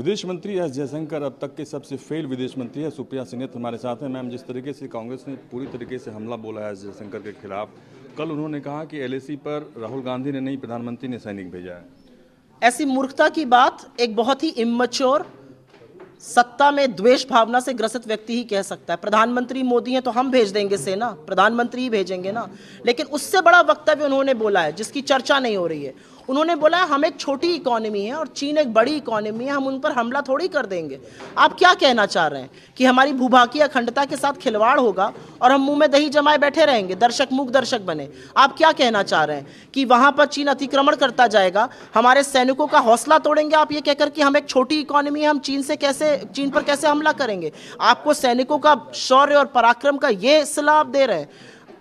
विदेश मंत्री एस जयशंकर अब तक के सबसे फेल विदेश मंत्री है। सुप्रिया सिन्हा हमारे साथ हैं। मैम, जिस तरीके से कांग्रेस ने पूरी तरीके से हमला बोला है एस जयशंकर के खिलाफ, कल उन्होंने कहा कि एलएसी पर राहुल गांधी ने नहीं, प्रधानमंत्री ने सैनिक भेजा है। ऐसी मूर्खता की बात एक बहुत ही इम्मच्योर, सत्ता में द्वेष भावना से ग्रसित व्यक्ति ही कह सकता है। प्रधानमंत्री मोदी हैं तो हम भेज देंगे सेना, प्रधानमंत्री ही भेजेंगे ना। लेकिन उससे बड़ा वक्तव्य उन्होंने बोला है जिसकी चर्चा नहीं हो रही है। उन्होंने बोला है हम एक छोटी इकोनॉमी है और चीन एक बड़ी इकोनॉमी है, हम उन पर हमला थोड़ी कर देंगे। आप क्या कहना चाह रहे हैं कि हमारी भूभाकीय अखंडता के साथ खिलवाड़ होगा और हम मुंह में दही जमाए बैठे रहेंगे, दर्शक मूक दर्शक बने? आप क्या कहना चाह रहे हैं कि वहां पर चीन अतिक्रमण करता जाएगा, हमारे सैनिकों का हौसला तोड़ेंगे आप ये कहकर कि हम एक छोटी इकोनॉमी है, हम चीन पर कैसे हमला करेंगे? आपको सैनिकों का शौर्य और पराक्रम का ये सलाह आप दे रहे हैं?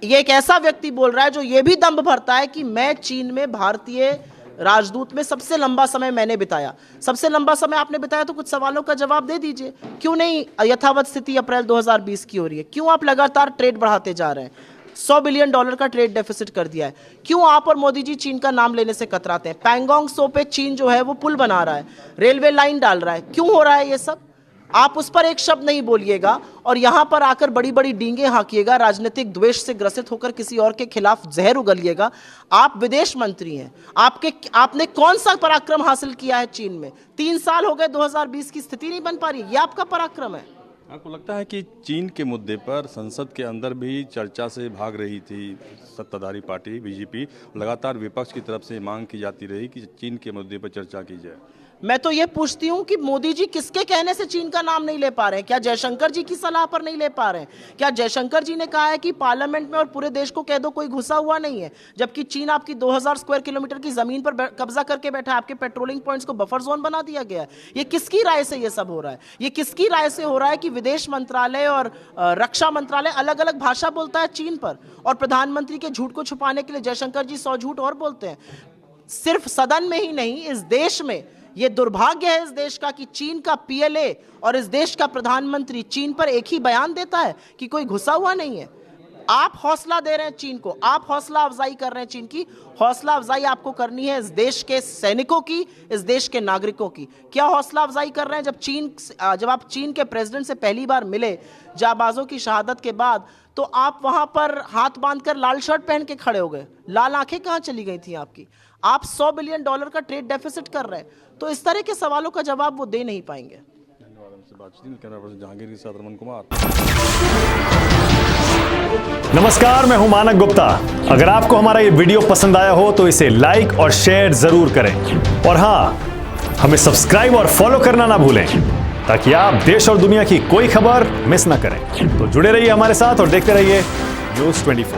ये एक ऐसा व्यक्ति बोल रहा है जो ये भी दंभ भरता है कि मैं चीन में भारतीय राजदूत में सबसे लंबा समय मैंने बिताया। सबसे लंबा समय आपने बिताया तो कुछ सवालों का जवाब दे दीजिए। क्यों नहीं यथावत स्थिति अप्रैल 2020 की हो रही है? क्यों आप लगातार ट्रेड बढ़ाते जा रहे हैं? $100 बिलियन का ट्रेड डेफिसिट कर दिया है। क्यों आप और मोदी जी चीन का नाम लेने से कतराते हैं? पैंगोंग त्सो पे चीन जो है वो पुल बना रहा है, रेलवे लाइन डाल रहा है। क्यों हो रहा है ये सब? आप उस पर एक शब्द नहीं बोलिएगा और यहां पर आकर बड़ी बड़ी डींगे हाँकिएगा, राजनीतिक द्वेष से ग्रसित होकर किसी और के खिलाफ जहर उगलिएगा। आप विदेश मंत्री हैं, आपने कौन सा पराक्रम हासिल किया है चीन में? 3 साल हो गए, 2020 की स्थिति नहीं बन पा रही, ये आपका पराक्रम है। आपको लगता है कि चीन के मुद्दे पर संसद के अंदर भी चर्चा से भाग रही थी सत्ताधारी पार्टी बीजेपी, लगातार विपक्ष की तरफ से मांग की जाती रही कि चीन के मुद्दे पर चर्चा की जाए? मैं तो ये पूछती हूं कि मोदी जी किसके कहने से चीन का नाम नहीं ले पा रहे हैं? क्या जयशंकर जी की सलाह पर नहीं ले पा रहे हैं? क्या जयशंकर जी ने कहा है कि पार्लियामेंट में और पूरे देश को कह दो कोई घुसा हुआ नहीं है, जबकि चीन आपकी 2000 स्क्वायर किलोमीटर की जमीन पर कब्जा करके बैठा है, आपके पेट्रोलिंग पॉइंट्स को बफर जोन बना दिया गया है? ये किसकी राय से ये सब हो रहा है? ये किसकी राय से हो रहा है कि विदेश मंत्रालय और रक्षा मंत्रालय अलग अलग भाषा बोलता है चीन पर, और प्रधानमंत्री के झूठ को छुपाने के लिए जयशंकर जी 100 झूठ और बोलते हैं? सिर्फ सदन में ही नहीं, इस देश में ये दुर्भाग्य है इस देश का कि चीन का पीएलए और इस देश का प्रधानमंत्री चीन पर एक ही बयान देता है कि कोई घुसा हुआ नहीं है। आप हौसला दे रहे हैं चीन को, आप हौसला अफजाई कर रहे हैं चीन की। हौसला अफजाई आपको करनी है इस देश के सैनिकों की, इस देश के नागरिकों की। क्या हौसला अफजाई कर रहे हैं? जब आप चीन के प्रेसिडेंट से पहली बार मिले जाबाजों की शहादत के बाद, तो आप वहां पर हाथ बांधकर लाल शर्ट पहन के खड़े हो गए। लाल आंखें कहां चली गई थी आपकी? आप $100 बिलियन का ट्रेड डेफिसिट कर रहे हैं, तो इस तरह के सवालों का जवाब वो दे नहीं पाएंगे। धन्यवाद। हमसे बातचीत कैमरा पर्सन जहांगीर के साथ रमन कुमार। नमस्कार, मैं हूं मानक गुप्ता। अगर आपको हमारा ये वीडियो पसंद आया हो तो इसे लाइक और शेयर जरूर करें, और हां, हमें सब्सक्राइब और फॉलो करना ना भूलें ताकि आप देश और दुनिया की कोई खबर मिस ना करें। तो जुड़े रहिए हमारे साथ और देखते रहिए News 24।